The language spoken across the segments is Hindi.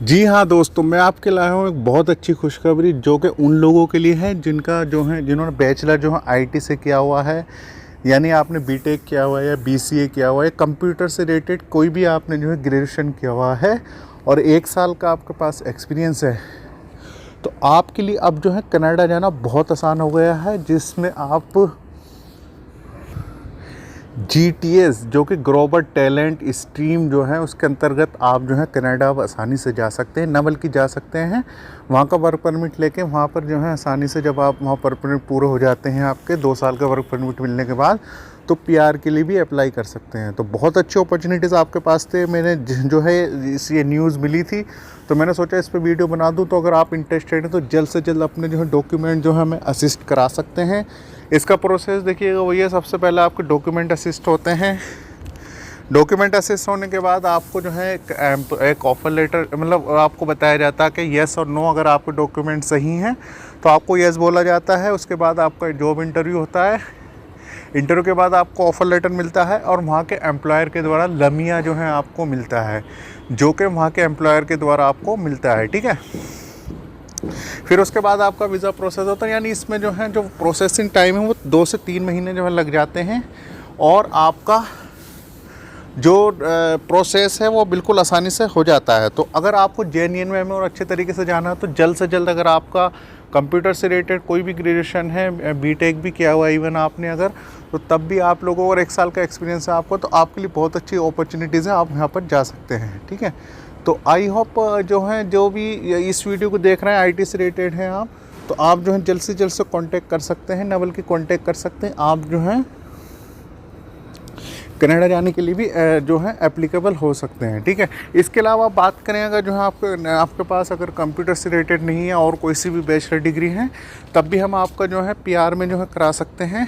जी हाँ दोस्तों, मैं आपके लाया हूँ एक बहुत अच्छी खुशखबरी जो कि उन लोगों के लिए है जिनका जो है जिन्होंने बैचलर जो है आईटी से किया हुआ है, यानी आपने बीटेक किया हुआ है या बीसीए किया हुआ है, कंप्यूटर से रिलेटेड कोई भी आपने जो है ग्रेजुएशन किया हुआ है और 1 साल का आपके पास एक्सपीरियंस है। तो आपके लिए अब जो है कनाडा जाना बहुत आसान हो गया है, जिसमें आप जीटीएस जो कि ग्लोबल टैलेंट स्ट्रीम जो है उसके अंतर्गत आप जो है कनाडा अब आसानी से जा सकते हैं, न बल्कि जा सकते हैं वहाँ का वर्क परमिट लेके। वहाँ पर जो है आसानी से जब आप वहाँ वर्क परमिट पूरे हो जाते हैं आपके 2 साल का वर्क परमिट मिलने के बाद, तो पीआर के लिए भी अप्लाई कर सकते हैं। तो बहुत अच्छी अपॉर्चुनिटीज़ आपके पास थे। मैंने जो है ये न्यूज़ मिली थी तो मैंने सोचा इस पर वीडियो बना दूं। तो अगर आप इंटरेस्टेड हैं तो जल्द से जल्द अपने जो है डॉक्यूमेंट जो है हमें असिस्ट करा सकते हैं। इसका प्रोसेस देखिएगा वही है, सबसे पहले आपके डॉक्यूमेंट असिस्ट होते हैं। डॉक्यूमेंट असिस्ट होने के बाद आपको जो है एक ऑफर लेटर, मतलब आपको बताया जाता है कि येस और नो। अगर आपके डॉक्यूमेंट सही हैं तो आपको येस बोला जाता है। उसके बाद आपका जॉब इंटरव्यू होता है। इंटरव्यू के बाद आपको ऑफ़र लेटर मिलता है और वहाँ के एम्प्लॉयर के द्वारा लमिया जो है आपको मिलता है, जो कि वहाँ के एम्प्लॉयर के द्वारा आपको मिलता है। ठीक है, फिर उसके बाद आपका वीज़ा प्रोसेस होता है, यानी इसमें जो है जो प्रोसेसिंग टाइम है वो 2 से 3 महीने जो है लग जाते हैं। और आपका जो प्रोसेस है वो बिल्कुल आसानी से हो जाता है। तो अगर आपको जेएनयू में और अच्छे तरीके से जाना है तो जल्द से जल्द, अगर आपका कंप्यूटर से रिलेटेड कोई भी ग्रेजुएशन है, बीटेक भी किया हुआ है इवन आपने अगर, तो तब भी आप लोगों को, और 1 साल का एक्सपीरियंस है आपको, तो आपके लिए बहुत अच्छी अपॉर्चुनिटीज़ है, आप यहाँ पर जा सकते हैं। ठीक है, तो आई होप जो है जो भी इस वीडियो को देख रहे हैं आईटी से रिलेटेड हैं आप, तो आप जो है जल्द से जल्द से कॉन्टैक्ट कर सकते हैं, न बल्कि कॉन्टैक्ट कर सकते हैं। आप जो है कनाडा जाने के लिए भी जो है एप्लीकेबल हो सकते हैं। ठीक है, इसके अलावा बात करें अगर जो है आपके पास अगर कंप्यूटर से रिलेटेड नहीं है और कोई सी भी बैचलर डिग्री है, तब भी हम आपका जो है पीआर में जो है करा सकते हैं।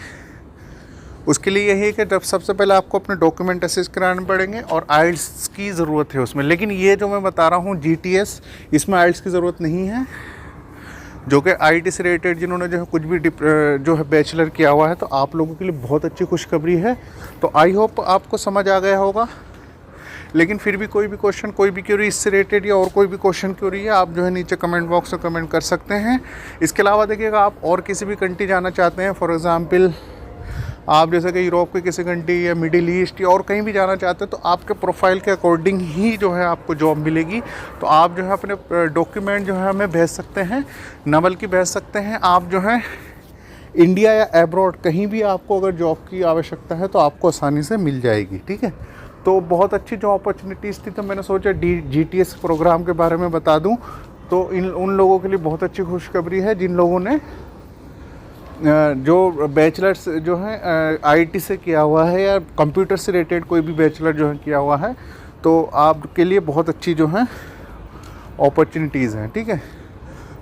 उसके लिए यही है कि जब सबसे पहले आपको अपने डॉक्यूमेंट असिस्ट कराने पड़ेंगे और आइल्स की ज़रूरत है उसमें। लेकिन ये जो मैं बता रहा हूँ जीटीएस, इसमें आइल्स की ज़रूरत नहीं है। जो कि आईटी से रिलेटेड जिन्होंने जो है कुछ भी जो है बैचलर किया हुआ है, तो आप लोगों के लिए बहुत अच्छी खुशखबरी है। तो आई होप आपको समझ आ गया होगा। लेकिन फिर भी कोई भी क्वेश्चन, कोई भी क्यूरी इससे रिलेटेड या और कोई भी क्वेश्चन क्यूरी है, आप जो है नीचे कमेंट बॉक्स में कमेंट कर सकते हैं। इसके अलावा देखिएगा, आप और किसी भी कंट्री जाना चाहते हैं, फॉर एग्ज़ाम्पल आप जैसे कि यूरोप के किसी कंट्री या मिडिल ईस्ट या और कहीं भी जाना चाहते हैं, तो आपके प्रोफाइल के अकॉर्डिंग ही जो है आपको जॉब मिलेगी। तो आप जो है अपने डॉक्यूमेंट जो है हमें भेज सकते हैं, न बल्कि भेज सकते हैं आप जो है इंडिया या एब्रॉड, कहीं भी आपको अगर जॉब की आवश्यकता है तो आपको आसानी से मिल जाएगी। ठीक है, तो बहुत अच्छी जो अपॉर्चुनिटीज़ थी, तो मैंने सोचा जीटीएस प्रोग्राम के बारे में बता दूँ। तो उन लोगों के लिए बहुत अच्छी खुशखबरी है जिन लोगों ने जो बैचलर्स जो है आईटी से किया हुआ है या कंप्यूटर से रिलेटेड कोई भी बैचलर जो है किया हुआ है, तो आपके लिए बहुत अच्छी जो है अपॉर्चुनिटीज़ हैं। ठीक है,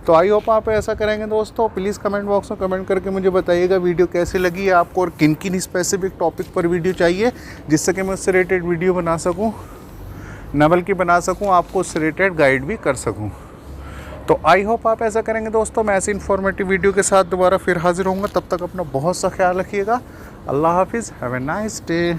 तो आई होप आप ऐसा करेंगे दोस्तों। प्लीज़ कमेंट बॉक्स में कमेंट करके मुझे बताइएगा वीडियो कैसी लगी है आपको, और किन किन स्पेसिफिक टॉपिक पर वीडियो चाहिए, जिससे कि मैं उससे रिलेटेड वीडियो बना सकूँ, न बल्कि बना सकूँ आपको उससे रिलेटेड गाइड भी कर सकूँ। तो आई होप आप ऐसा करेंगे दोस्तों। मैं ऐसी इन्फॉर्मेटिव वीडियो के साथ दोबारा फिर हाजिर होऊंगा। तब तक अपना बहुत सा ख्याल रखिएगा। अल्लाह हाफिज़, हैव ए नाइस डे।